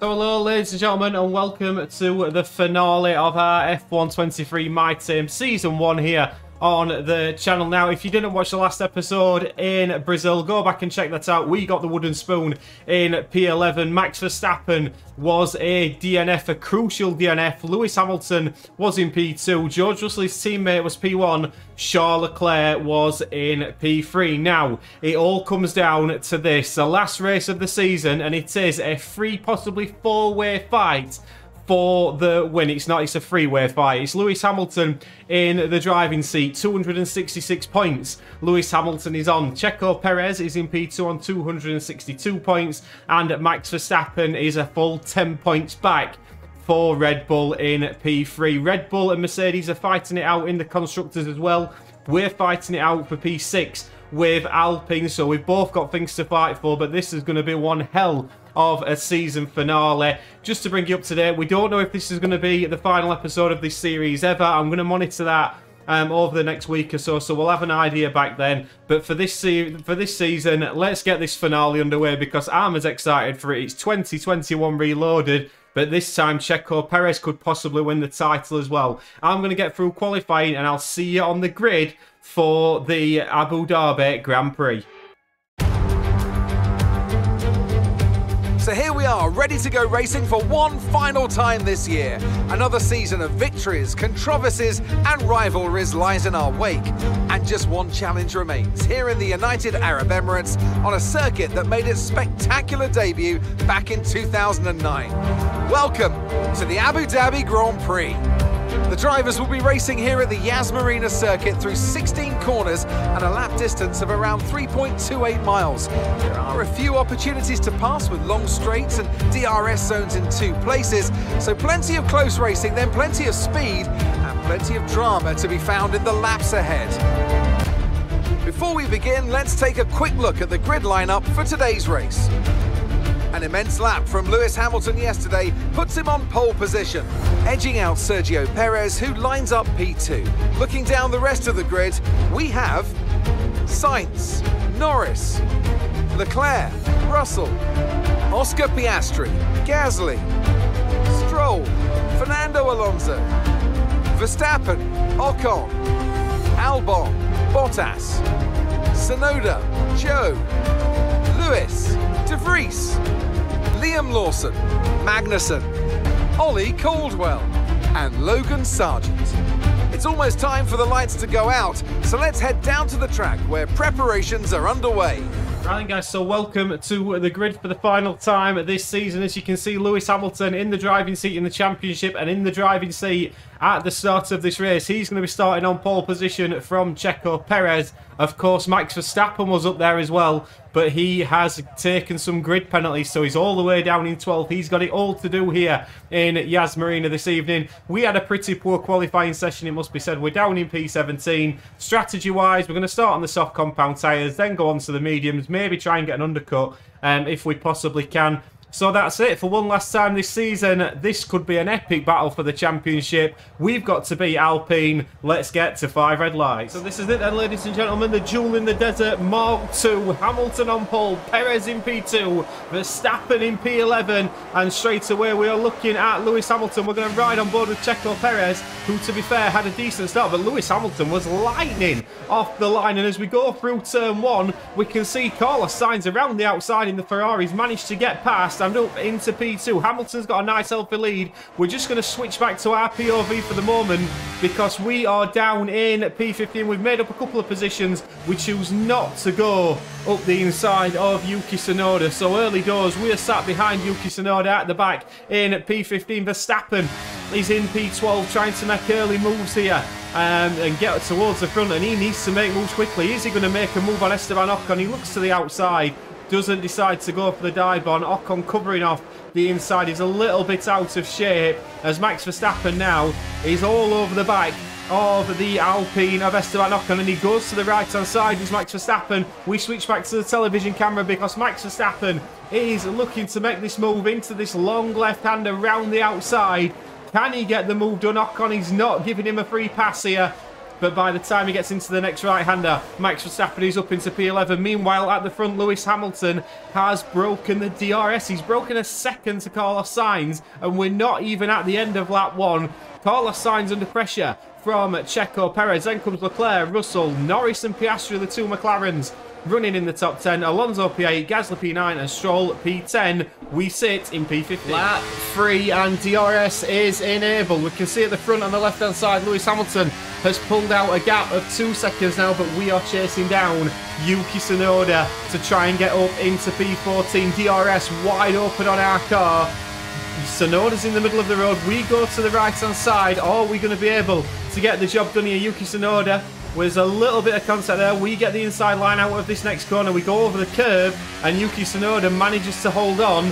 So hello ladies and gentlemen, and welcome to the finale of our F1 23 Myteam Season 1 here on the channel. Now, if you didn't watch the last episode in Brazil, go back and check that out. We got the wooden spoon in P11. Max Verstappen was a DNF, a crucial DNF. Lewis Hamilton was in P2. George Russell's teammate was P1. Charles Leclerc was in P3. Now, it all comes down to this. The last race of the season, and it is a possibly four-way fight for the win. It's not, it's a three-way fight. It's Lewis Hamilton in the driving seat, 266 points. Lewis Hamilton is on. Checo Perez is in P2 on 262 points, and Max Verstappen is a full 10 points back for Red Bull in P3. Red Bull and Mercedes are fighting it out in the constructors as well. We're fighting it out for P6 with Alpine, so we've both got things to fight for, but this is going to be one hell of a season finale. Just to bring you up to date, we don't know if this is going to be the final episode of this series ever. I'm going to monitor that over the next week or so, so we'll have an idea back then. But for this season, let's get this finale underway, because I'm as excited for it. It's 2021 Reloaded, but this time Checo Perez could possibly win the title as well. I'm going to get through qualifying, and I'll see you on the grid for the Abu Dhabi Grand Prix. So here we are, ready to go racing for one final time this year. Another season of victories, controversies and rivalries lies in our wake. And just one challenge remains, here in the United Arab Emirates, on a circuit that made its spectacular debut back in 2009. Welcome to the Abu Dhabi Grand Prix. The drivers will be racing here at the Yas Marina circuit through 16 corners and a lap distance of around 3.28 miles. There are a few opportunities to pass with long straights and DRS zones in two places, so plenty of close racing, then plenty of speed and plenty of drama to be found in the laps ahead. Before we begin, let's take a quick look at the grid lineup for today's race. An immense lap from Lewis Hamilton yesterday puts him on pole position, edging out Sergio Perez, who lines up P2. Looking down the rest of the grid, we have Sainz, Norris, Leclerc, Russell, Oscar Piastri, Gasly, Stroll, Fernando Alonso, Verstappen, Ocon, Albon, Bottas, Tsunoda, Joe, Lewis, De Vries, Liam Lawson, Magnussen, Ollie Caldwell and Logan Sargent. It's almost time for the lights to go out, so let's head down to the track where preparations are underway. Right then guys, so welcome to the grid for the final time this season. As you can see, Lewis Hamilton in the driving seat in the championship and in the driving seat at the start of this race. He's going to be starting on pole position from Checo Perez. Of course, Max Verstappen was up there as well, but he has taken some grid penalties, so he's all the way down in 12th. He's got it all to do here in Yas Marina this evening. We had a pretty poor qualifying session, it must be said. We're down in P17. Strategy-wise, we're going to start on the soft compound tyres, then go on to the mediums, maybe try and get an undercut if we possibly can. So that's it for one last time this season. This could be an epic battle for the championship. We've got to beat Alpine. Let's get to 5 red lights. So this is it then, ladies and gentlemen. The Duel in the Desert Mark II. Hamilton on pole, Perez in P2, Verstappen in P11, and straight away we are looking at Lewis Hamilton. We're going to ride on board with Checo Perez, who, to be fair, had a decent start, but Lewis Hamilton was lightning off the line. And as we go through turn 1, we can see Carlos Sainz around the outside in the Ferraris managed to get past and up into P2. Hamilton's got a nice healthy lead. We're just going to switch back to our POV for the moment because we are down in P15. We've made up a couple of positions. We choose not to go up the inside of Yuki Tsunoda. So early doors, we are sat behind Yuki Tsunoda at the back in P15. Verstappen is in P12 trying to make early moves here and get towards the front, and he needs to make moves quickly. Is he going to make a move on Esteban Ocon? He looks to the outside, doesn't decide to go for the dive on. Ocon covering off the inside is a little bit out of shape as Max Verstappen now is all over the back of the Alpine of Esteban Ocon, and he goes to the right hand side as Max Verstappen. We switch back to the television camera because Max Verstappen is looking to make this move into this long left hand around the outside. Can he get the move done? Ocon is not giving him a free pass here. but by the time he gets into the next right-hander, Max Verstappen is up into P11. Meanwhile, at the front, Lewis Hamilton has broken the DRS. He's broken a second to Carlos Sainz, and we're not even at the end of lap 1. Carlos Sainz under pressure from Checo, Perez, then comes Leclerc, Russell, Norris and Piastri, the two McLarens, running in the top 10. Alonso P8, Gasly P9 and Stroll P10. We sit in P15. Lap 3 and DRS is enabled. We can see at the front on the left hand side, Lewis Hamilton has pulled out a gap of 2 seconds now, but we are chasing down Yuki Tsunoda to try and get up into P14. DRS wide open on our car. Tsunoda's in the middle of the road. We go to the right hand side. Are we going to be able to get the job done here? Yuki Tsunoda with a little bit of contact there. We get the inside line out of this next corner. We go over the curb and Yuki Tsunoda manages to hold on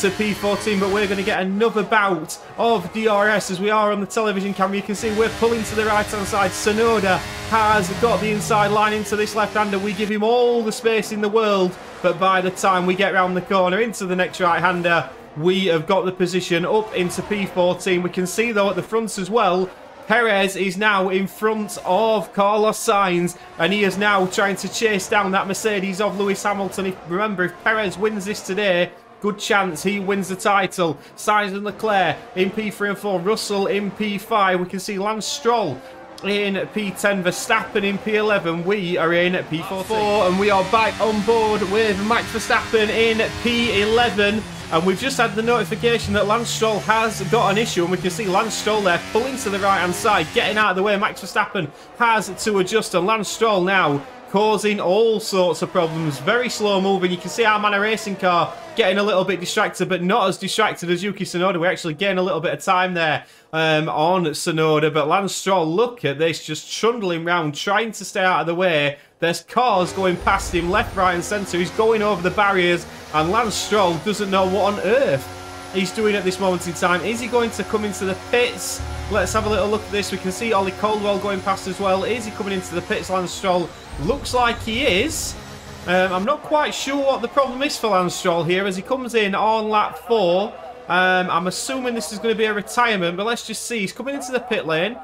to P14, but we're going to get another bout of DRS as we are on the television camera. You can see we're pulling to the right hand side. Tsunoda has got the inside line into this left-hander. We give him all the space in the world, but by the time we get round the corner into the next right-hander, we have got the position up into P14. We can see though at the front as well, Perez is now in front of Carlos Sainz, and he is now trying to chase down that Mercedes of Lewis Hamilton. Remember, if Perez wins this today, good chance he wins the title. Sainz and Leclerc in P3 and 4. Russell in P5. We can see Lance Stroll in P10. Verstappen in P11. We are in P14. And we are back on board with Max Verstappen in P11. And we've just had the notification that Lance Stroll has got an issue, and we can see Lance Stroll there pulling to the right-hand side, getting out of the way. Max Verstappen has to adjust, and Lance Stroll now causing all sorts of problems. Very slow moving. You can see our Manor Racing car getting a little bit distracted, but not as distracted as Yuki Tsunoda. We actually gain a little bit of time there on Tsunoda, but Lance Stroll, look at this, just trundling round, trying to stay out of the way. There's cars going past him left, right and centre. He's going over the barriers, and Lance Stroll doesn't know what on earth he's doing at this moment in time. Is he going to come into the pits? Let's have a little look at this. We can see Ollie Caldwell going past as well. Is he coming into the pits, Lance Stroll? Looks like he is. I'm not quite sure what the problem is for Lance Stroll here as he comes in on lap 4. I'm assuming this is going to be a retirement, but let's just see. He's coming into the pit lane.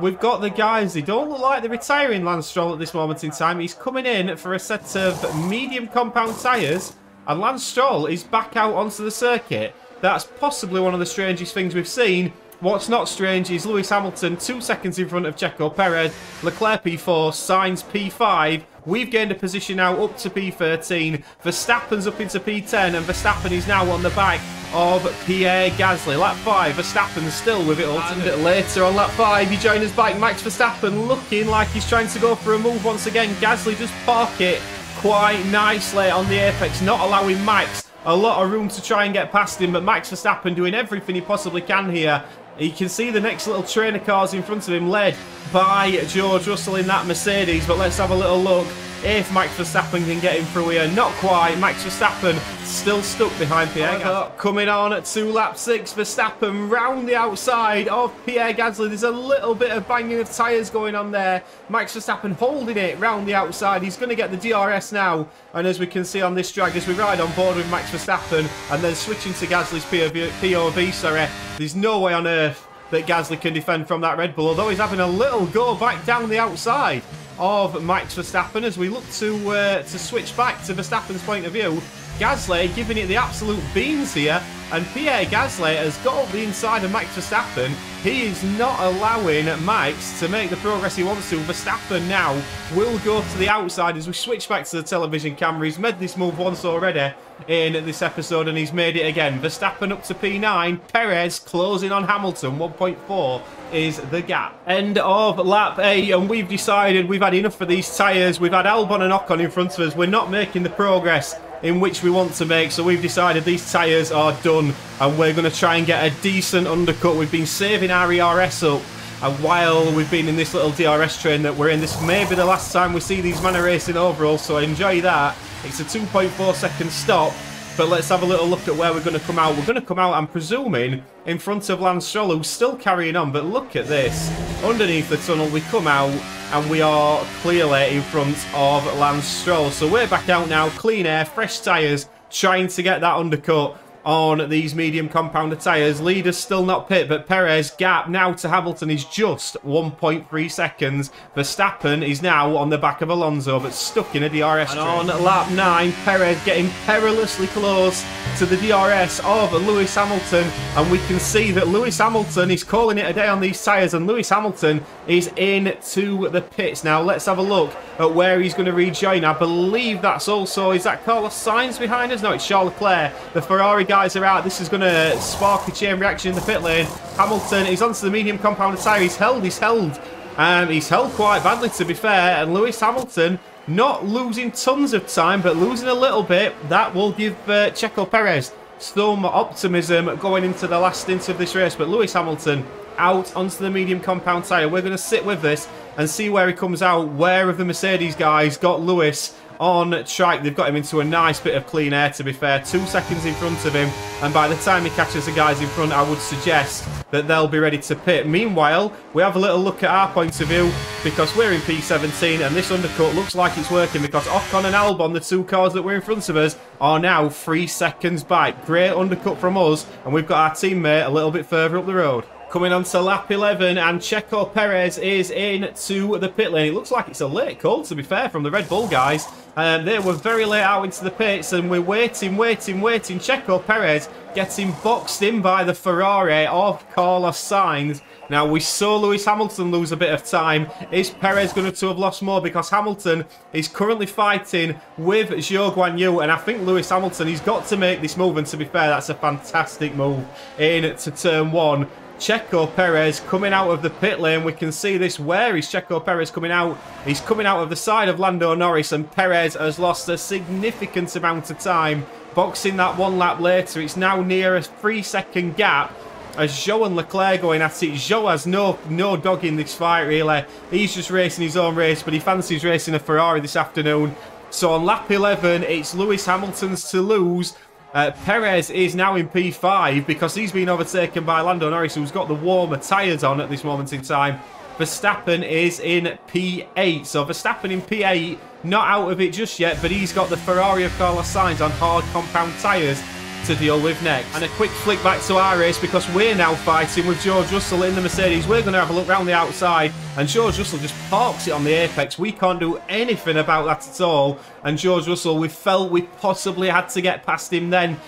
We've got the guys. They don't look like they're retiring Lance Stroll at this moment in time. He's coming in for a set of medium compound tyres, and Lance Stroll is back out onto the circuit. That's possibly one of the strangest things we've seen. What's not strange is Lewis Hamilton 2 seconds in front of Checo, Perez, Leclerc P4, Sainz P5. We've gained a position now up to P13. Verstappen's up into P10, and Verstappen is now on the back of Pierre Gasly. Lap 5, Verstappen still with it all. And later on lap 5, he joined his bike. Max Verstappen looking like he's trying to go for a move once again. Gasly just park it quite nicely on the apex, not allowing Max a lot of room to try and get past him, but Max Verstappen doing everything he possibly can here. You can see the next little train of cars in front of him, led by George Russell in that Mercedes. But let's have a little look if Max Verstappen can get him through here. Not quite. Max Verstappen still stuck behind Pierre Gasly. Coming on to lap 6, Verstappen round the outside of Pierre Gasly. There's a little bit of banging of tyres going on there. Max Verstappen holding it round the outside. He's going to get the DRS now. And as we can see on this drag, as we ride on board with Max Verstappen and then switching to Gasly's POV, there's no way on earth that Gasly can defend from that Red Bull, although he's having a little go back down the outside of Max Verstappen as we look to switch back to Verstappen's point of view. Gasly giving it the absolute beans here, and Pierre Gasly has got up the inside of Max Verstappen. He is not allowing Max to make the progress he wants to. Verstappen now will go to the outside as we switch back to the television camera. He's made this move once already in this episode, and he's made it again. Verstappen up to P9. Perez closing on Hamilton. 1.4 is the gap. End of lap 8, and we've decided we've had enough of these tyres. We've had Albon and Ocon in front of us. We're not making the progress in which we want to make, so we've decided these tyres are done, and we're going to try and get a decent undercut. We've been saving our ERS up, and while we've been in this little DRS train that we're in, this may be the last time we see these Manor Racing overalls, so enjoy that. It's a 2.4 second stop, but let's have a little look at where we're going to come out. We're going to come out, I'm presuming, in front of Lance Stroll, who's still carrying on, but look at this. Underneath the tunnel, we come out, and we are clearly in front of Lance Stroll. So we're back out now, clean air, fresh tyres, trying to get that undercut. on these medium compounder tyres. Leaders still not pit, but Perez gap now to Hamilton is just 1.3 seconds. Verstappen is now on the back of Alonso, but stuck in a DRS. And on lap 9, Perez getting perilously close to the DRS of Lewis Hamilton, and we can see that Lewis Hamilton is calling it a day on these tyres, and Lewis Hamilton is into the pits. Now let's have a look at where he's going to rejoin. I believe that's also, is that Carlos Sainz behind us? No, it's Charles Leclerc. The Ferrari guys are out. This is going to spark a chain reaction in the pit lane. Hamilton is onto the medium compound tyre. He's held. He's held quite badly, to be fair. And Lewis Hamilton not losing tons of time, but losing a little bit. That will give Checo Perez some optimism going into the last stint of this race. But Lewis Hamilton out onto the medium compound tyre. We're going to sit with this and see where he comes out. Where have the Mercedes guys got Lewis on track? They've got him into a nice bit of clean air, to be fair. 2 seconds in front of him, and by the time he catches the guys in front, I would suggest that they'll be ready to pit. Meanwhile, we have a little look at our point of view, because we're in P17 and this undercut looks like it's working, because Ocon and Albon, the 2 cars that were in front of us, are now 3 seconds back. Great undercut from us, and we've got our teammate a little bit further up the road. Coming on to lap 11, and Checo Perez is into the pit lane. It looks like it's a late call, to be fair, from the Red Bull guys. They were very late out into the pits, and we're waiting. Checo Perez getting boxed in by the Ferrari of Carlos Sainz. Now, we saw Lewis Hamilton lose a bit of time. Is Perez going to have lost more? Because Hamilton is currently fighting with Zhou Guanyu, and I think Lewis Hamilton, he's got to make this move, and to be fair, that's a fantastic move into turn 1. Checo Perez coming out of the pit lane. We can see this. Where is Checo Perez coming out? He's coming out of the side of Lando Norris, and Perez has lost a significant amount of time. Boxing that 1 lap later, it's now near a 3-second gap as Zhou and Leclerc going at it. Zhou has no dog in this fight, really. He's just racing his own race, but he fancies racing a Ferrari this afternoon. So on lap 11, it's Lewis Hamilton's to lose. Perez is now in P5 because he's been overtaken by Lando Norris, who's got the warmer tyres on at this moment in time. Verstappen is in P8. So Verstappen in P8, not out of it just yet, but he's got the Ferrari of Carlos Sainz on hard compound tyres to deal with next. And a quick flick back to our race, because we're now fighting with George Russell in the Mercedes. We're going to have a look round the outside, and George Russell just parks it on the apex. We can't do anything about that at all. And George Russell, we felt we possibly had to get past him then.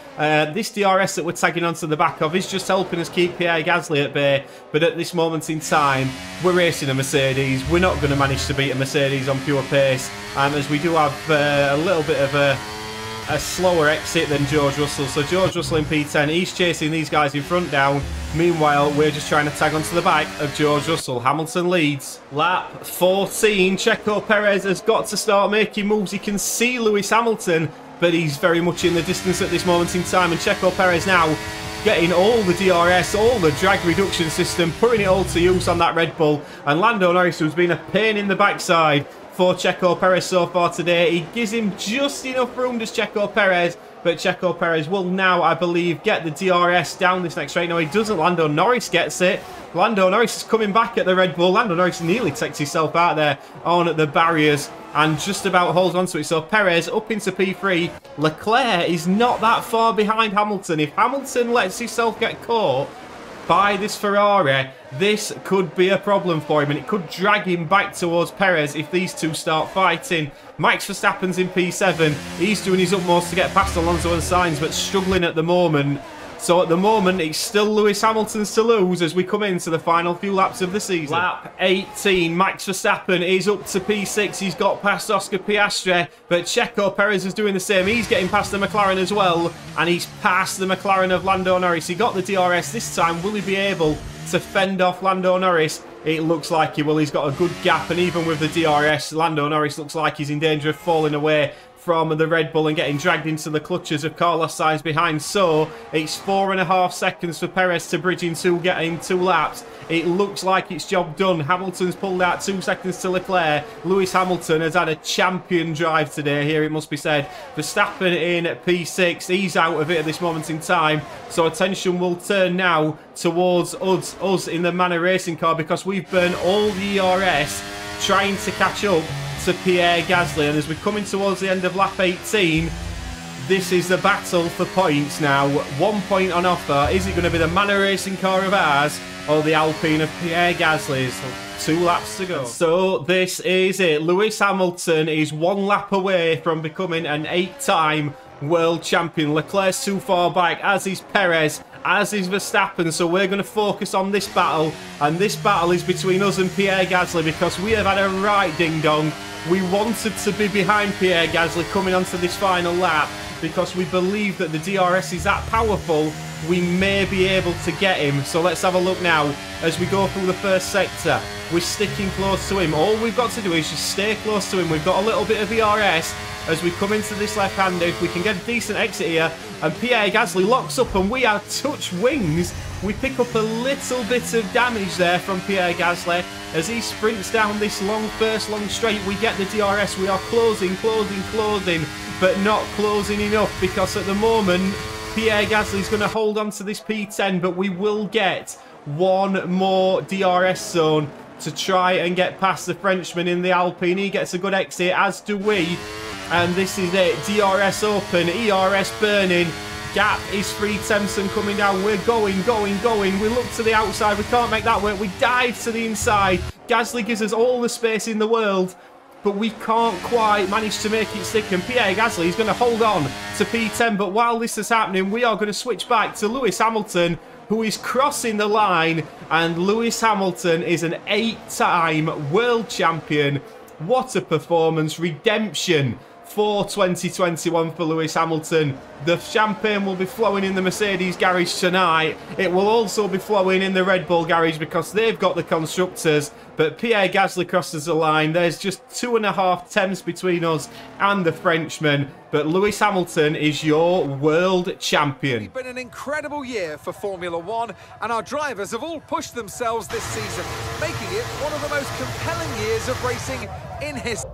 This DRS that we're tagging onto the back of is just helping us keep Pierre Gasly at bay. But at this moment in time, we're racing a Mercedes. We're not going to manage to beat a Mercedes on pure pace, as we do have a little bit of a slower exit than George Russell. So George Russell in P10, he's chasing these guys in front down. Meanwhile, we're just trying to tag onto the back of George Russell. Hamilton leads. Lap 14, Checo Perez has got to start making moves. He can see Lewis Hamilton, but he's very much in the distance at this moment in time. And Checo Perez now getting all the DRS, all the drag reduction system, putting it all to use on that Red Bull. And Lando Norris, who's been a pain in the backside for Checo Perez so far today. He gives him just enough room, does Checo Perez, but Checo Perez will now, I believe, get the DRS down this next straight. No, he doesn't. Lando Norris gets it. Lando Norris is coming back at the Red Bull. Lando Norris nearly takes himself out there on the barriers and just about holds on to it. So Perez up into P3. Leclerc is not that far behind Hamilton. If Hamilton lets himself get caught by this Ferrari, this could be a problem for him, and it could drag him back towards Perez if these two start fighting. Max Verstappen's in P7. He's doing his utmost to get past Alonso and Sainz, but struggling at the moment. So at the moment, it's still Lewis Hamilton's to lose as we come into the final few laps of the season. Lap 18, Max Verstappen is up to P6. He's got past Oscar Piastri, but Checo Perez is doing the same. He's getting past the McLaren as well, and he's past the McLaren of Lando Norris. He got the DRS this time. Will he be able to fend off Lando Norris? It looks like he will. He's got a good gap, and even with the DRS, Lando Norris looks like he's in danger of falling away from the Red Bull and getting dragged into the clutches of Carlos Sainz behind. So it's 4.5 seconds for Perez to bridge into getting 2 laps. It looks like it's job done. Hamilton's pulled out 2 seconds to Leclerc. Lewis Hamilton has had a champion drive today here, it must be said. Verstappen in P6. He's out of it at this moment in time. So attention will turn now towards us in the Manor Racing car, because we've burned all the ERS trying to catch up to Pierre Gasly. And as we're coming towards the end of lap 18, This is the battle for points now. 1 point on offer. Is it going to be the Manor Racing car of ours or the Alpine of Pierre Gasly's? 2 laps to go. So this is it. Lewis Hamilton is 1 lap away from becoming an 8-time world champion. Leclerc's too far back, as is Perez, as is Verstappen. So we're going to focus on this battle, and this battle is between us and Pierre Gasly, because we have had a right ding-dong. We wanted to be behind Pierre Gasly coming onto this final lap, because we believe that the DRS is that powerful, we may be able to get him. So let's have a look now as we go through the first sector. We're sticking close to him. All we've got to do is just stay close to him. We've got a little bit of ERS as we come into this left-hander. If we can get a decent exit here, and Pierre Gasly locks up and we are touch wings, we pick up a little bit of damage there from Pierre Gasly as he sprints down this first long straight. We get the DRS. We are closing, but not closing enough, because at the moment Pierre Gasly is going to hold on to this P10, but we will get one more DRS zone to try and get past the Frenchman in the Alpine. He gets a good exit, as do we. And this is it. DRS open, ERS burning. Gap is 3/10 coming down. We're going. We look to the outside. We can't make that work. We dive to the inside. Gasly gives us all the space in the world, but we can't quite manage to make it stick. And Pierre Gasly is going to hold on to P10. But while this is happening, we are going to switch back to Lewis Hamilton, who is crossing the line. And Lewis Hamilton is an 8-time world champion. What a performance. Redemption for 2021 for Lewis Hamilton. The champagne will be flowing in the Mercedes garage tonight. It will also be flowing in the Red Bull garage, because they've got the constructors. But Pierre Gasly crosses the line. There's just 2.5 tenths between us and the Frenchman. But Lewis Hamilton is your world champion. It's been an incredible year for Formula One, and our drivers have all pushed themselves this season, making it one of the most compelling years of racing in history.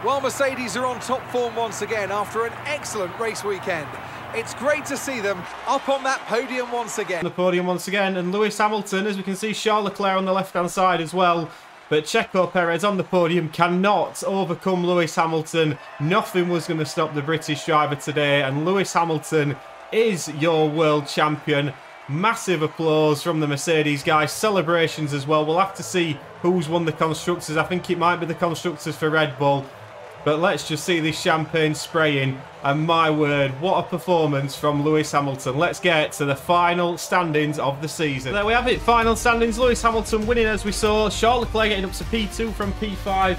Well, Mercedes are on top form once again after an excellent race weekend. It's great to see them up on that podium once again. The podium once again, and Lewis Hamilton, as we can see, Charles Leclerc on the left-hand side as well. But Checo Perez on the podium cannot overcome Lewis Hamilton. Nothing was going to stop the British driver today, and Lewis Hamilton is your world champion. Massive applause from the Mercedes guys. Celebrations as well. We'll have to see who's won the constructors. I think it might be the constructors for Red Bull. But let's just see this champagne spraying. And my word, what a performance from Lewis Hamilton. Let's get to the final standings of the season. There we have it, final standings. Lewis Hamilton winning, as we saw. Charles Leclerc getting up to P2 from P5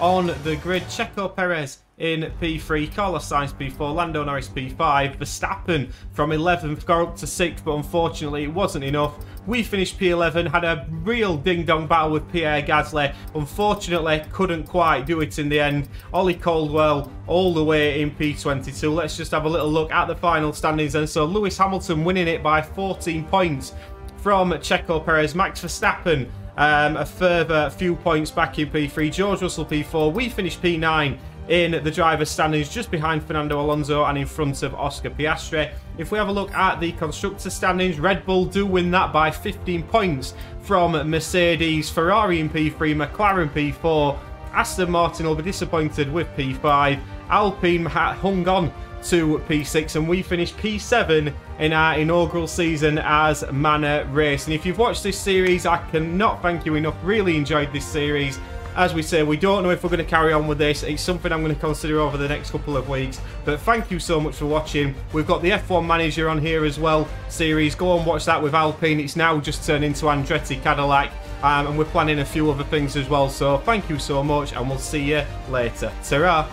on the grid. Checo Perez in P3, Carlos Sainz P4, Lando Norris P5, Verstappen from 11th got up to 6th, but unfortunately it wasn't enough. We finished P11, had a real ding-dong battle with Pierre Gasly. Unfortunately, couldn't quite do it in the end. Ollie Caldwell all the way in P22. Let's just have a little look at the final standings then. So Lewis Hamilton winning it by 14 points from Checo Perez. Max Verstappen a further few points back in P3. George Russell P4. We finished P9 in the driver's standings, just behind Fernando Alonso and in front of Oscar Piastri. If we have a look at the constructor standings, Red Bull do win that by 15 points from Mercedes. Ferrari in P3, McLaren P4, Aston Martin will be disappointed with P5, Alpine hung on to P6, and we finished P7 in our inaugural season as Manor Racing. If you've watched this series, I cannot thank you enough. Really enjoyed this series. As we say, we don't know if we're going to carry on with this. It's something I'm going to consider over the next couple of weeks. But thank you so much for watching. We've got the F1 Manager on here as well series. Go and watch that with Alpine. It's now just turned into Andretti Cadillac. And we're planning a few other things as well. So thank you so much, and we'll see you later. Ta-ra!